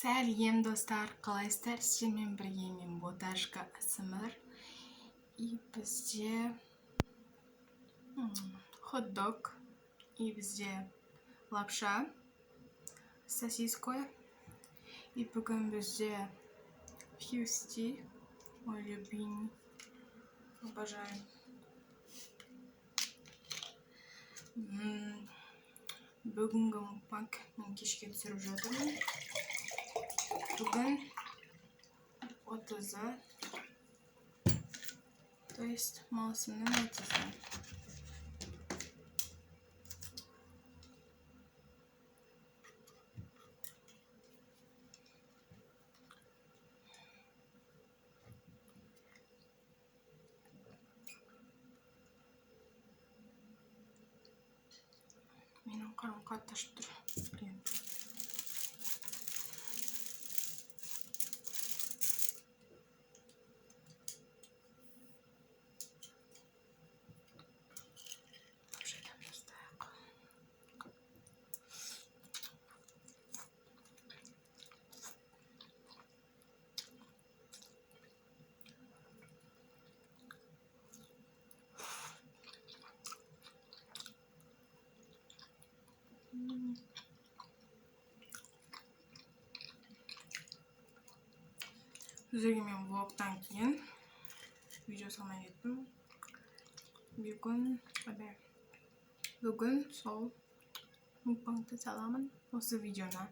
Сәлем достар, қалайсыздар? Сіздермен бірге мен Боташка АСМР. И бізде хот-дог, и бізде лапша с сосиской. И бүгін бізде хьюсти, мой любимый, обожаю. Бүгінгі мукбанг мен кешке түсіріп жатырмын. Бүгін 30-ы, то есть маусымның 30-ы. Менің қарым қатты ашып тұр. Сіздерге мен влогтан кейін видео салмай кеттім. Бүгін сол мукбангты саламын осы видеоны.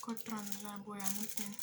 Көріп тұрғаныңыздар боянып мен.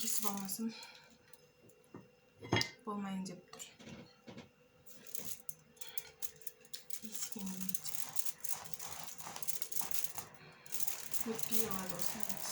Кесіп алмасын, болмайын деп тұр. Ескен емейді. Өтпей алады осы емес.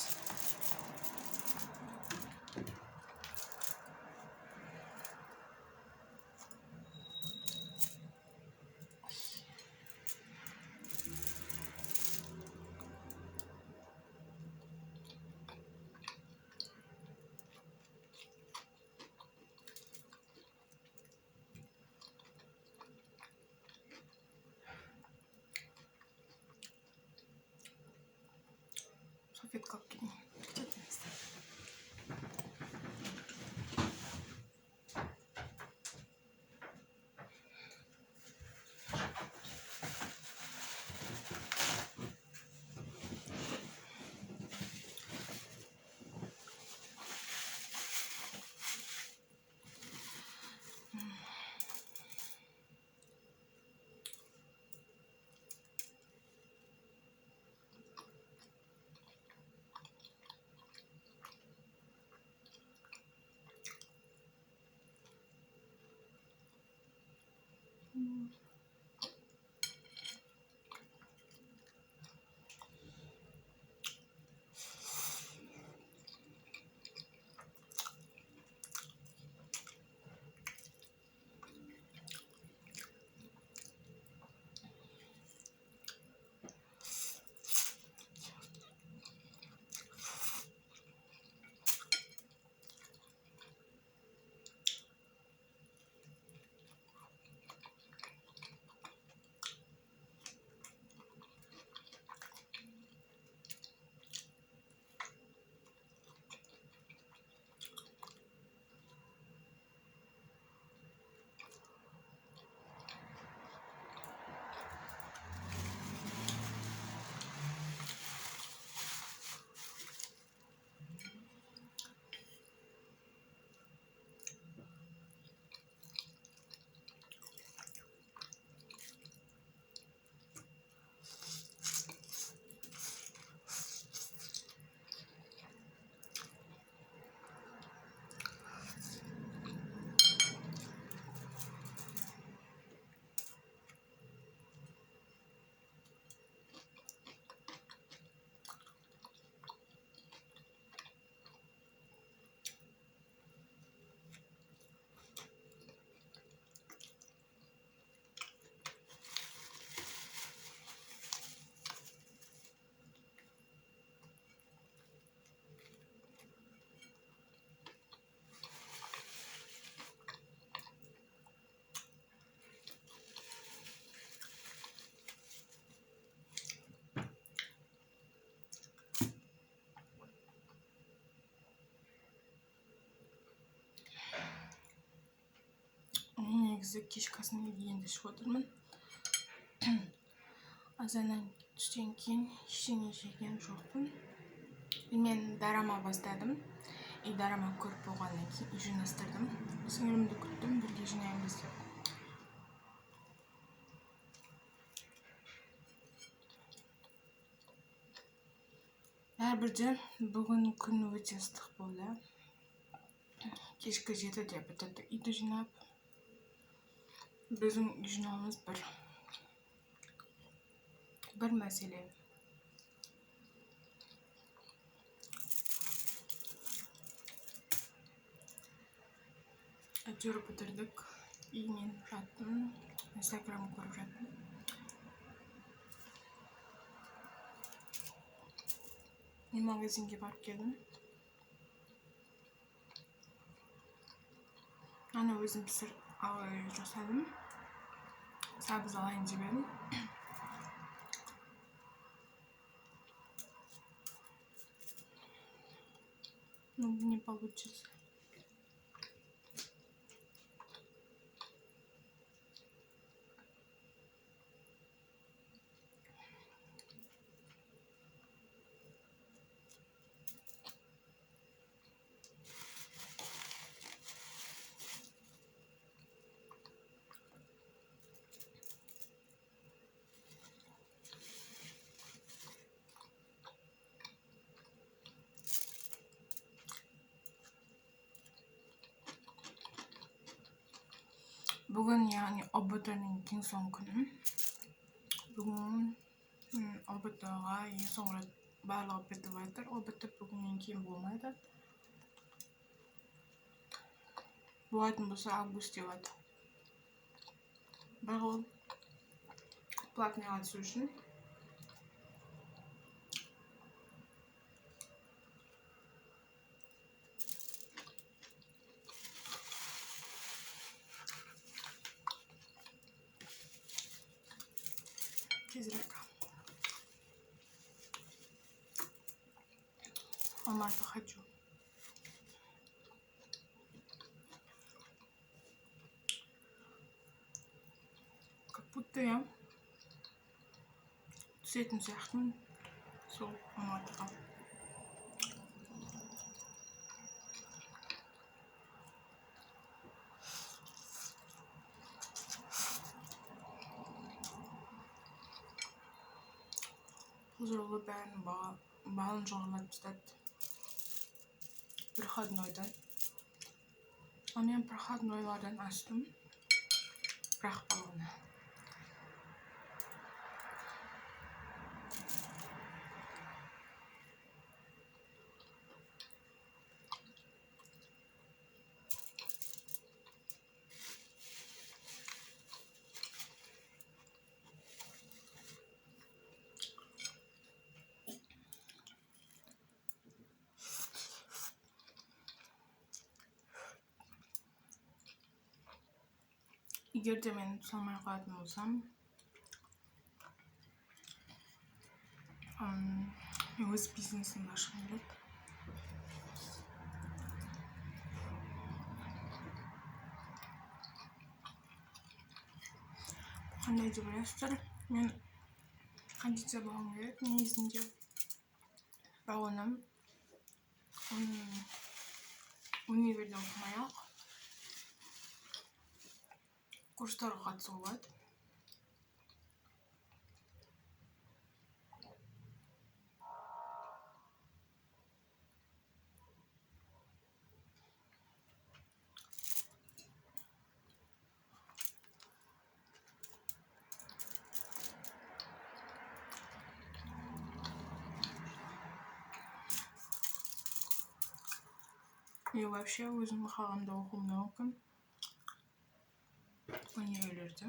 Салфет қалып кетейін. негізі кешкі асымды енді ішіп отырмын. Азаннан түстен кейін ештеңе жеген жоқпын. Мен дорама бастадым. Дорама көріп болғаннан кейін үй жинастырдым. Сіңілімді күттім, бірге жинаймыз деп. Бәрібірде бүгін күн өте ыстық болды. Кешкі 7-де бітірдік үйді жинап. Біздің үй жинауымыз бір мәселе. Әйтеуір бітірдік. Мен жаттым, Instagram көріп жаттым. Мен магазинге барып келдім. Аны өзім жасадым. Сабыз алайын деп едім. Но не получится. Бүгін, яғни ОБТ-ның ең соңғы күні. Бүгін ОБТ-ға ең соңғы рет барлығы бітіп жатыр. ОБТ бүгіннен кейін болмайды. Болатын болса август деп жатыр. Бірақ ол платныйға түсу үшін. Тезірек. Алматы хочу. Как будто я түсетін сияқтымын сол Алматыға. Бұл жолы бәрінің балын жоғарлап тастады. Проходнойдан. Мен проходнойлардан аштым. Бірақ баланы. Егер де мен салмай қалатын болсам, мен өз бизнесімді ашқым келеді. Қандай деп ойлайсыздар? Мен кондитер болғым келеді негізінде. Бірақ оны универде оқымай-ақ курстарға қатысуға болады. И вообще өзім қаламда оқуым мүмкін. Универлерде.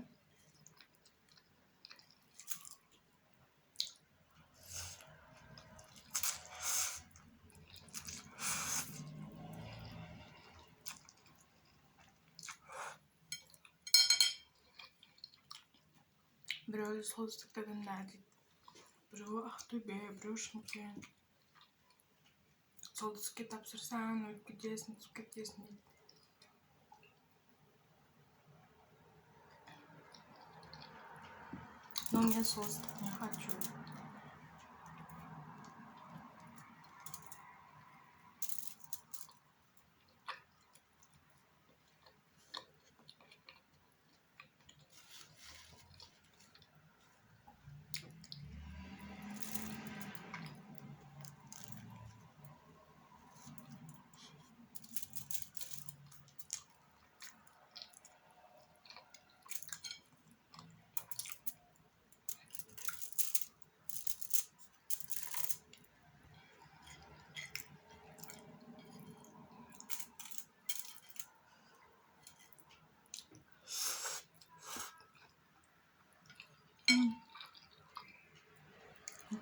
Біреуі солтүстіктен дейді. Біреуі Ақтөбе, біреуі Шымкент. Солтүстікке тапсырсаң, өтіп кетесің, түсіп кетесің дейді. Но мен солсток не хочу.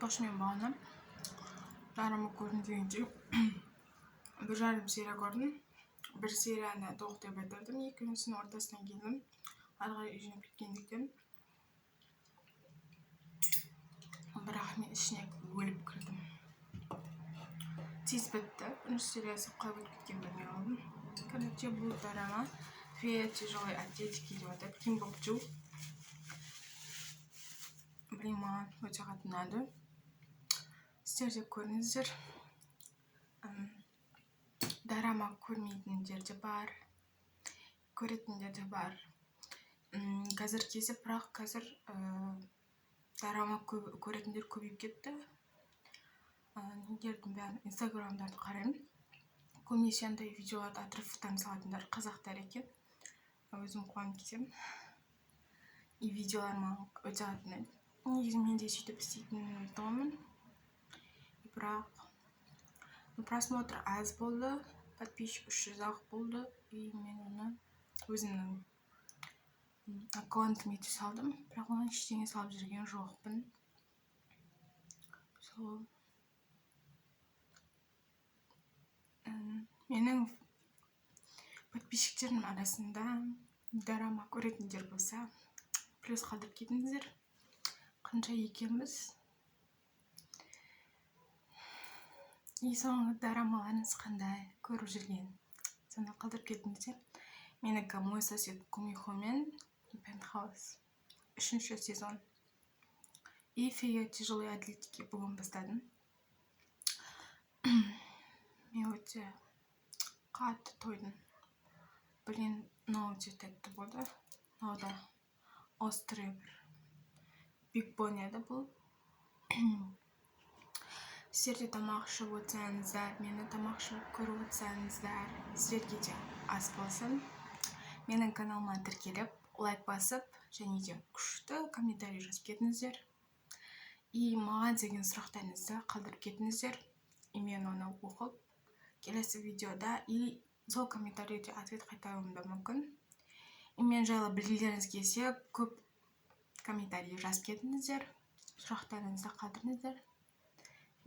Boş men bağlanam. Darama koydum deyince bir жарым серия gördüm. Bir seriyani to'xtab bitirdim. Ikkinchisini o'rtasidan keldim. Arqaga jo'nab ketganlikdan biroq men ishni o'lib kirdim. Tez bitti. Birinchi seriyasi qolib ketgan bilmayman. Короче, bu drama Fea тяжелой атлетики deyapti. Kim bo'pchu? Bilmayman, o'cha qatnadi. Sizlar ko'ringizlar. Drama ko'rmaydiganlar бар, ko'radiganlar бар. Hozir kezi biroq hozir drama ko'radiganlar ko'payib ketdi. Negerdim ben Instagram'dan qarayman. Ko'pincha shunday videolar atrofdan so'raganlar qozoqlar ekan. O'zim quvonib ketaman. Videolarni o'cha qatnaydi. Негізі мен де сөйтіп істейтін тұғымын. Бірақ просмотр аз болды, подписчик 300-ақ болды. И мен оны өзімнің аккаунтыма ете салдым. Бірақ оған ештеңе салып жүрген жоқпын. Менің подписчиктерім арасында драма көретіндер болса, плюс қалдырып кетіңіздер. Қанша екенбіз. И соңғы драмаларыңыз қандай көріп жүрген. Сонда қалдырып кетіңіздер. Менікі мой сосед Кумихо мен Penthouse 3-ші сезон. И Фея тяжелой атлетики бүгін бастадым. Мен өте қатты тойдым. Блин, өте тәтті болды. Мынау острый бір Big Bonnie еді бұл. Сіздер де тамақ ішіп отырсаңыздар, мені тамақ ішіп көріп отырсаңыздар, сіздерге де ас болсын. Менің каналыма тіркеліп, лайк басып, және де күшті комментарий жазып кетіңіздер. И маған деген сұрақтарыңызды қалдырып кетіңіздер. И мен оны оқып, келесі видеода и сол комментарийде ответ қайтаруым да мүмкін. И мен жайлы білгілеріңіз келсе, көп комментарий жазып кетіңіздер. Сұрақтарыңызды қалдырыңыздар.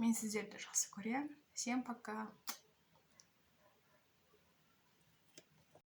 Мен сіздерді жақсы көремін. Всем пока.